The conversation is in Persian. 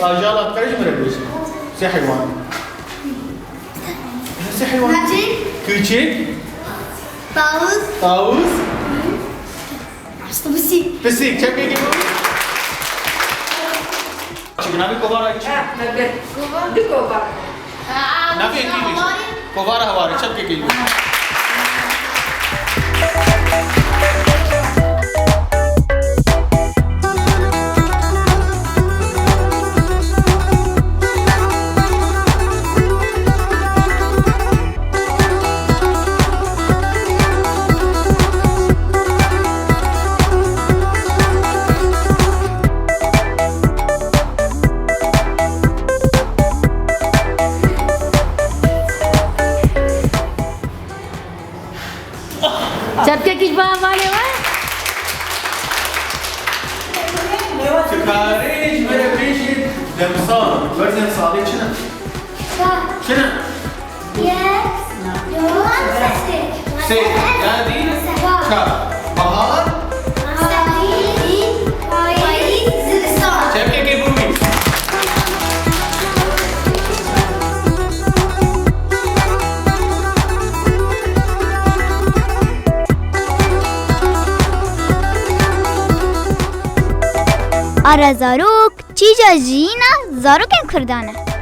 آجالات كريج مربيش سي حيوان سي حيوان كلشيك طاووس بسيك كم يجي نبي كوبارا نبي كيلو كوبارا هواري كم كيلو सबके किस बात वाले हुए كاريج مربيش دمصار وزن صالح شنو شنو سيف نادي شاب بهار كم كيلو بومي آره زاروک چی جا جینا زاروک این کردانه